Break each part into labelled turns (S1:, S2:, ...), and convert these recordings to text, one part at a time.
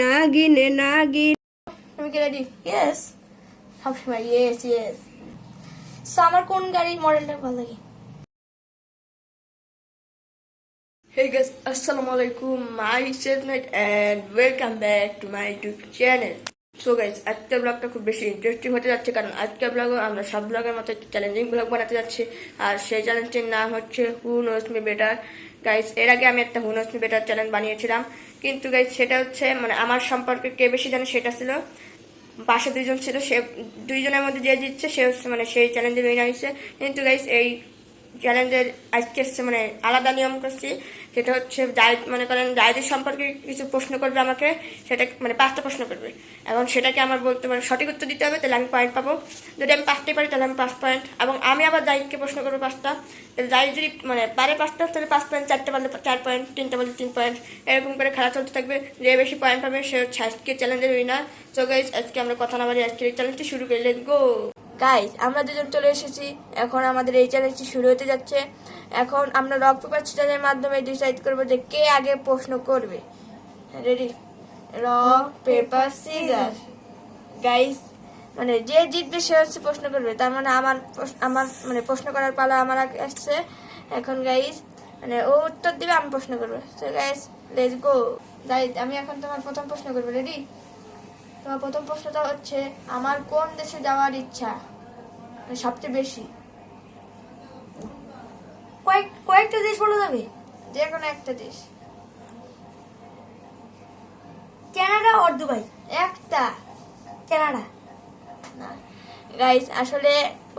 S1: নাগিন নাগিন।
S2: তুমি কি ready? Yes, সবসময় ইয়েস ইয়েস। সো আমার কোন গাড়ির মডেলটা ভালো লাগে?
S3: Hey guys, assalamu alaikum, my selfmate and welcome back to my YouTube channel. So guys, আজকের ব্লগটা খুব বেশি ইন্টারেস্টিং হতে যাচ্ছে, কারণ আজকের ব্লগে আমরা সব ব্লগের মতো একটা চ্যালেঞ্জিং ব্লগ বানাতে যাচ্ছি। আর সেই চ্যালেঞ্জটির নাম হচ্ছে হু নোস মি বেটার। গাইজ, এর আগে আমি একটা হু নোস মি বেটার চ্যালেঞ্জ বানিয়েছিলাম, কিন্তু গাইজ সেটা হচ্ছে মানে আমার সম্পর্কে কে বেশি জানে সেটা ছিল। পাশে দুইজন ছিল, সে দুইজনের মধ্যে যে জিতছে সে হচ্ছে মানে সেই চ্যালেঞ্জের উইনার হয়েছে। কিন্তু গাইজ এই চ্যালেঞ্জের আজকে এসছে মানে আলাদা নিয়ম করছি, সেটা হচ্ছে জাহিদ মনে করেন জাহিদের সম্পর্কে কিছু প্রশ্ন করবে আমাকে, সেটা মানে 5টা প্রশ্ন করবে। এবং সেটাকে আমার বলতে মানে সঠিক উত্তর দিতে হবে, তাহলে আমি পয়েন্ট পাবো। যদি আমি 5টাই পারি তাহলে আমি 5 পয়েন্ট, এবং আমি আবার জাহিদকে প্রশ্ন করবো 5টা, তাহলে জাহিদ যদি মানে পারে 5টা তাহলে 5 পয়েন্ট, 4টা পারলে 4 পয়েন্ট, 3টা পারলে 3 পয়েন্ট, এরকম করে খেলা চলতে থাকবে। যে বেশি পয়েন্ট পাবে সে হচ্ছে আজকে চ্যালেঞ্জের উইনার। সো গাইজ, আজকে আমরা কথা না বলি, আজকে এই চ্যালেঞ্জটি শুরু করি। Let's go.
S2: গাইজ, আমরা দুজন চলে এসেছি, এখন আমাদের এই চ্যালেঞ্জটি শুরু হতে যাচ্ছে। এখন আমরা রক পেপার সিজারের মাধ্যমে ডিসাইড করবো যে কে আগে প্রশ্ন করবে। Ready? Rock paper scissor. Guys, মানে যে জিতবে সে হচ্ছে প্রশ্ন করবে, তার মানে আমার মানে প্রশ্ন করার পালা আমার আগে আসছে। এখন গাইজ মানে ও উত্তর দিবে, আমি প্রশ্ন করবো। So guys, let's go. Guys, আমি এখন তোমার প্রথম প্রশ্ন করবো। রেডি? তোমার প্রথম প্রশ্নটা হচ্ছে, আমার কোন দেশে যাওয়ার ইচ্ছা মানে সবচেয়ে বেশি?
S1: কয়েকটা দেশ বলা যাবে?
S2: যে কোনো একটা দেশ।
S1: কানাডা আর দুবাই?
S2: একটা।
S1: কানাডা
S2: না গাইস, আসলে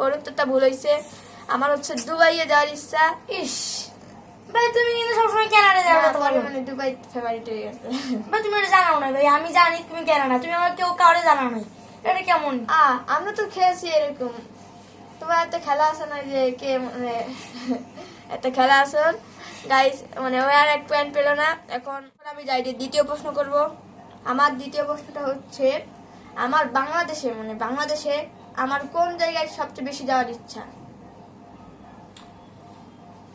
S2: ওর উত্তরটা ভুল হয়েছে। আমার হচ্ছে দুবাইয়ে যাওয়ার ইচ্ছা।
S1: ইস ভাই, তুমি কিন্তু সবসময় কানাডা যাওয়ার কথা বলো।
S2: মানে দুবাই ফেভারিট হয়ে গেছে।
S1: ভাই তুমি এটা জানাও না ভাই, আমি জানি তুমি কানাডা, তুমি আমার কেউ কাউরে জানাও নাই, এটা কেমন?
S2: আমরা তো খেয়েছি এরকম। তোমার একটা খেলা আছে না যে কে মানে একটা খেলা আছে গাইস, মানে ও আর 1 পয়েন্ট পেল না। এখন আমি যাই দ্বিতীয় প্রশ্ন করব। আমার দ্বিতীয় প্রশ্নটা হচ্ছে, আমার বাংলাদেশে আমার কোন জায়গায় সবচেয়ে বেশি যাওয়ার ইচ্ছা?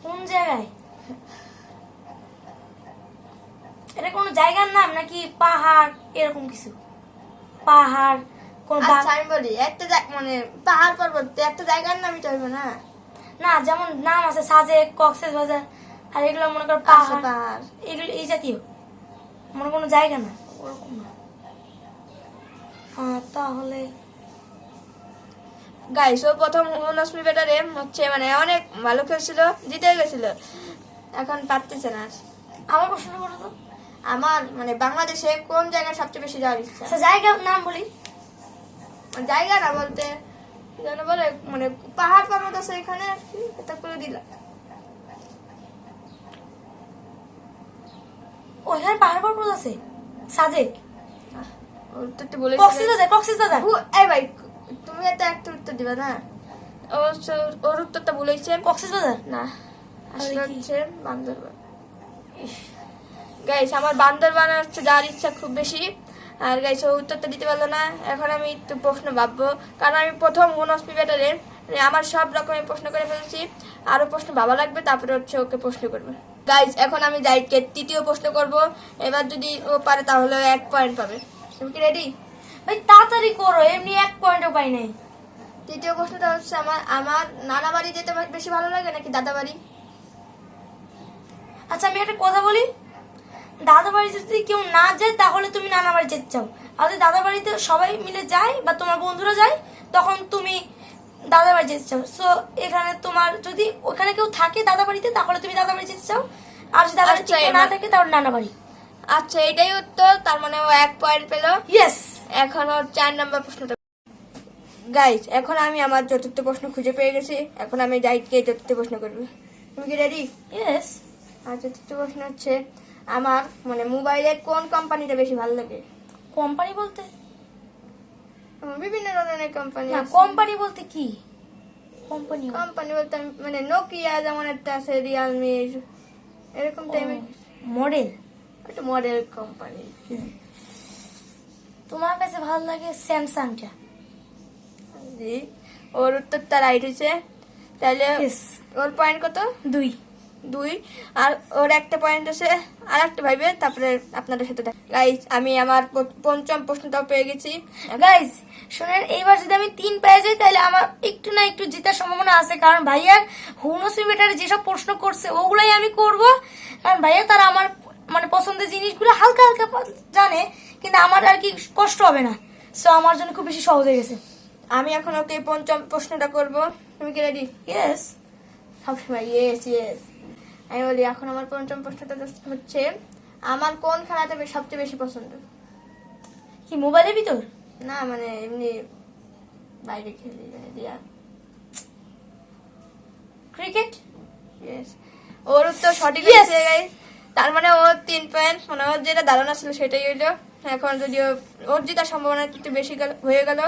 S1: কোন জায়গায়? এটা কোন জায়গার নাম নাকি পাহাড় এরকম কিছু? পাহাড় কোন?
S2: আচ্ছা আমি বলি, একটা মানে পাহাড় পর্বত একটা জায়গার নামই চাইবো না।
S1: না, যেমন নাম আছে সাজেক, কক্সবাজার, আর এগুলো মনে করো পাহাড়, এগুলো এই জাতীয়, মনে কোনো জায়গা না ওরকম না। তাহলে
S2: গাইস, ও প্রথম নসমি বেটারে হচ্ছে মানে অনেক ভালো খেলছিল, জিতে গেছিল, এখন পারতেছে না।
S1: আমার প্রশ্ন করো তো।
S2: আমার মানে বাংলাদেশে কোন জায়গায় সবচেয়ে বেশি যাওয়ার ইচ্ছা?
S1: আচ্ছা, জায়গার নাম বলি।
S2: জায়গা না বলতে যেন বলে মানে পাহাড় পর্বত আছে এখানে, আর কি এটা করে দিলাম।
S1: ওইখানে পাহাড় পর্বত আছে? সাজেক,
S2: উত্তরটি বলে
S1: কক্সবাজার।
S2: এই ভাই, তুমি একটা উত্তর দিবা না? ওর উত্তরটা বলেছে
S1: কক্সবাজার
S2: না, আসলে হচ্ছে বান্দরবান। গাইস, আমার বান্দরবানে হচ্ছে যাওয়ার ইচ্ছা খুব বেশি। আর গাইস, ও উত্তরটা দিতে পারলো না। এখন আমি একটু প্রশ্ন ভাববো, কারণ আমি প্রথম নসমি বেটারে আমার সব রকমের প্রশ্ন করে ফেলছি, আরো প্রশ্ন ভাবা লাগবে, তারপরে হচ্ছে ওকে প্রশ্ন করবে। গাইস, এখন আমি জাহিদকে তৃতীয় প্রশ্ন করব। এবার যদি ও পারে তাহলে 1 পয়েন্ট পাবে। তুমি কি রেডি?
S1: ভাই তাড়াতাড়ি করো, এমনি 1 পয়েন্টও পাই নাই।
S2: তৃতীয় প্রশ্নটা হচ্ছে, আমার নানা বাড়ি যেতে বেশি ভালো লাগে নাকি দাদা বাড়ি?
S1: আচ্ছা, আমি একটা কথা বলি, দাদা বাড়িতে যদি কেউ না যায় তাহলে তুমি নানা বাড়ি যেতে চাও, আর যদি দাদা বাড়িতে সবাই মিলে যায় বা তোমার বন্ধুরা যায় তখন তুমি দাদা বাড়ি যেতে চাও। সো এখানে তোমার যদি ওখানে কেউ থাকে দাদা বাড়িতে তাহলে তুমি দাদা বাড়ি যেতে চাও, আর যদি দাদা বাড়িতে কেউ না থাকে তাহলে নানা বাড়ি।
S2: আচ্ছা, এটাই উত্তর, তার মানে ও 1 পয়েন্ট পেল।
S1: ইয়েস।
S2: এখন ওর 4 নম্বর প্রশ্নটা। গাইস, এখন আমি আমার চতুর্থ প্রশ্ন খুঁজে পেয়ে গেছি। এখন আমি জাহিদকে চতুর্থ প্রশ্ন করবো। তুমি কি রেডি?
S1: ইয়েস।
S2: আর চতুর্থ প্রশ্ন হচ্ছে, আমার মানে মোবাইলের কোন কোম্পানিটা বেশি ভালো লাগে?
S1: কোম্পানি বলতে
S2: বিভিন্ন ধরনের কোম্পানি।
S1: না, কোম্পানি বলতে কি? কোম্পানি
S2: বলতে আমি মানে নোকিয়া যেমন একটা আছে, রিয়েলমি এরকম টাইপের
S1: মডেল,
S2: একটা মডেল কোম্পানি।
S1: তোমার কাছে ভালো লাগে স্যামসাংটা?
S2: জি, ওর উত্তরটা রাইট হয়েছে। তাহলে
S1: Yes.
S2: ওর পয়েন্ট কত?
S1: 2।
S2: 2 আর ওর একটা পয়েন্ট আছে আর একটা ভাইবে তারপরে আপনাদের সাথে গাইস আমি আমার পঞ্চম প্রশ্নটাও পেয়ে গেছি।
S1: গাইজ শোনেন, এইবার যদি আমি 3 পেয়ে যাই তাহলে আমার একটু না একটু জেতার সম্ভাবনা আছে, কারণ ভাইয়ার হুনসি বেটারে যেসব প্রশ্ন করছে ওগুলাই আমি করব। কারণ ভাইয়া তারা আমার মানে পছন্দের জিনিসগুলো হালকা হালকা জানে, কিন্তু আমার আর কি কষ্ট হবে না। সো আমার জন্য খুব বেশি সহজ হয়ে গেছে।
S2: আমি এখন ওকে পঞ্চম প্রশ্নটা করব। তুমি কি রেডি?
S1: ইয়েস।
S2: সবসময় ইয়েস ইয়েস। আমি বলি এখন আমার পঞ্চম প্রশ্নটা হচ্ছে আমার কোন খেলাটা সবচেয়ে বেশি পছন্দ?
S1: কি মোবাইলের ভিতর?
S2: না মানে এমনি বাইরে খেলি মানে দিয়া।
S1: ক্রিকেট।
S2: ইয়েস, ওর উত্তর সঠিক
S1: Yes!
S2: হয়েছে গাইস। তার মানে ও 3 পয়েন্ট, মানে ওর যেটা ধারণা ছিল সেটাই হইলো। এখন যদিও ওর জেতার সম্ভাবনা একটু বেশি হয়ে গেল।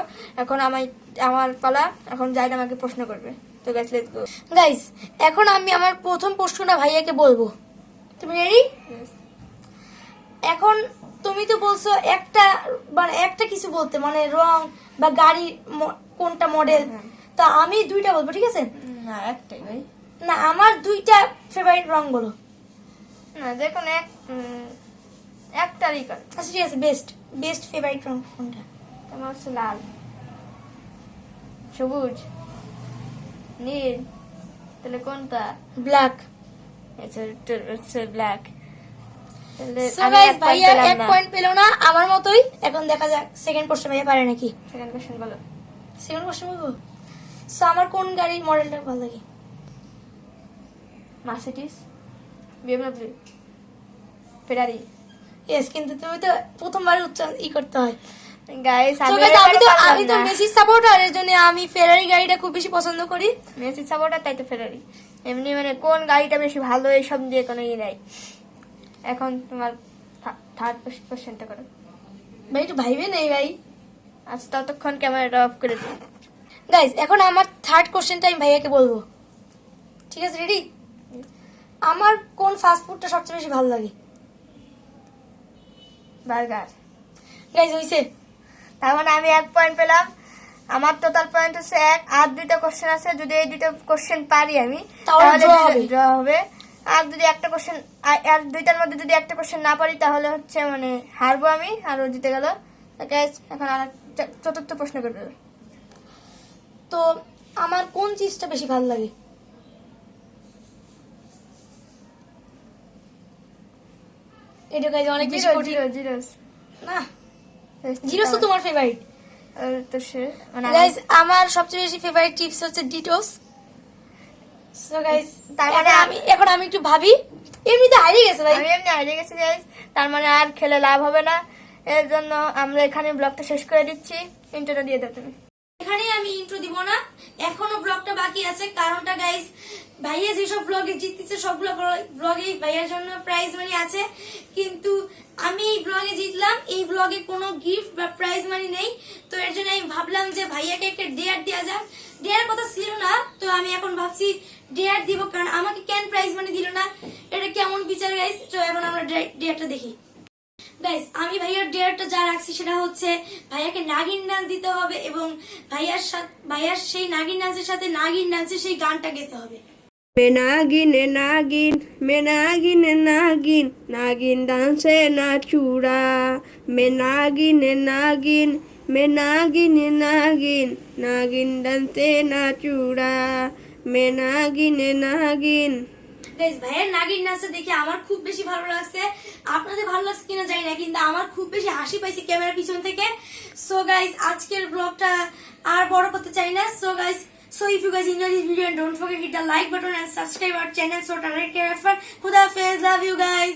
S2: এখন আমার পালা, এখন জাইদ আমাকে প্রশ্ন করবে। তো গাইস লেটস গো।
S1: গাইজ এখন আমি আমার প্রথম প্রশ্নটা ভাইয়াকে বলবো। তুমি রেডি? এখন তুমি তো বলছো একটা মানে একটা কিছু বলতে, মানে রং বা গাড়ি কোনটা মডেল, তা আমি 2টা বলবো, ঠিক আছে?
S2: না একটাই ভাই।
S1: না, আমার 2টা ফেভারিট রং বলো।
S2: না দেখুন একটারই কর।
S1: আচ্ছা ঠিক আছে, বেস্ট বেস্ট ফেভারিট রং কোনটা?
S2: তোমার হচ্ছে লাল, সবুজ, নীল, তাহলে কোনটা?
S1: ব্ল্যাক।
S2: হচ্ছে ব্ল্যাক।
S1: সো গাইস ভাইয়া 1 পয়েন্ট পেলো না, আমার মতোই। এখন দেখা যাক সেকেন্ড কোশ্চেন ভাইয়া পারে নাকি।
S2: সেকেন্ড কোশ্চেন বলো।
S1: সেকেন্ড কোশ্চেন বলবো। সো আমার কোন গাড়ির মডেলটা ভালো লাগে?
S2: মার্সিডিজ, বিএমডব্লিউ, ফেরারি।
S1: ইয়েস, কিন্তু তুমি তো প্রথমবার ই করতে হয়।
S2: গাইস
S1: So guys, আমি তো মেসি সাপোর্টার, এর জন্য আমি ফেরারি গাড়িটা খুব বেশি পছন্দ করি।
S2: মেসি সাপোর্টার, তাই তো ফেরারি। এমনি মানে কোন গাড়িটা বেশি ভালো এইসব দিয়ে কোনো ই নাই। এখন তোমার থার্ড কোশ্চেনটা করো।
S1: ভাই একটু ভাইবে নেই ভাই।
S2: আচ্ছা ততক্ষণ ক্যামেরাটা অফ করে দিই।
S1: গাইস এখন আমার থার্ড কোশ্চেনটা আমি ভাইয়াকে বলবো, ঠিক আছে? রেডি? আমার কোন ফাস্ট ফুডটা সবচেয়ে বেশি ভালো লাগে?
S2: বার্গার।
S1: গাইস হইছে।
S2: তার মানে আমি 1 পয়েন্ট পেলাম। আমার টোটাল পয়েন্ট হচ্ছে 1, আর 2টা কোশ্চেন আছে। যদি এই 2টা কোশ্চেন পারি আমি
S1: তাহলে
S2: ড্র হবে। আর যদি একটা কোশ্চেন, আর 2টার মধ্যে যদি একটা কোশ্চেন না পারি তাহলে হচ্ছে মানে হারবো আমি, আর ও জিতে গেল। এখন আর চতুর্থ প্রশ্ন করবে।
S1: তো আমার কোন চিজটা বেশি ভালো লাগে? এটা গাইস অনেক বেশি কঠিন।
S2: জিরোস
S1: না, জিরোস তো তোমার ফেভারিট।
S2: তো সে মানে
S1: গাইস আমার সবচেয়ে বেশি ফেভারিট চিপস হচ্ছে ডিটোস। সো গাইস
S2: তার মানে
S1: আমি একটু ভাবি। এমনিতে হারিয়ে গেছে ভাই।
S2: আমি এমনি হারিয়ে গেছি গাইস। তার মানে আর খেলে লাভ হবে না। এর জন্য আমরা এখানে ব্লগটা শেষ করে দিচ্ছি। ইন্ট্রোটা দিয়ে দাও তুমি।
S1: এখানে আমি ইন্ট্রো দিব না, এখনো ব্লগটা বাকি আছে। কারণটা গাইস, ভাইয়া যেসব ব্লগে জিততেছে সবগুলো ব্লগে ভাইয়ার জন্য প্রাইজ মানি আছে, কিন্তু আমি এই ব্লগে জিতলাম, এই ব্লগে কোনো গিফট বা প্রাইজ মানি নেই। তো এর জন্য আমি ভাবলাম যে ভাইয়াকে একটা ডেয়ার দেওয়া যাক। ডেয়ার কথা ছিল না, তো আমি এখন ভাবছি ডেয়ার দিব, কারণ আমাকে কেন প্রাইজ মানি দিল না, এটা কেমন বিচার গাইস। তো এখন আমরা ডেয়ারটা দেখি। গাইস আমি ভাইয়ার ডেয়ারটা যা রাখছি সেটা হচ্ছে ভাইয়াকে নাগিন ডান্স দিতে হবে, এবং ভাইয়ার সেই নাগিন ডান্সের সাথে নাগিন ডান্সের সেই গানটা গেতে হবে।
S3: মে নাগিন নাগিন, মে নাগিন নাগিন, নাগিন ডান্সে না চূড়া। মে নাগিন নাগিন, মে নাগিন নাগিন, নাগিন ডান্সে না চূড়া। মে নাগিন নাগিন।
S1: গাইস ভাইয়ের নাগিন নাচটা দেখে আমার খুব বেশি ভালো লাগছে। আপনাদের ভালো লাগছে কিনা জানি না, কিন্তু আমার খুব বেশি হাসি পাইছে ক্যামেরার পিছন থেকে। সো গাইস আজকের ব্লগটা আর বড় করতে চাই না। So if you guys enjoy this video, and don't forget to hit the like button and subscribe our channel. So take care of it. Khuda Hafiz, love you guys.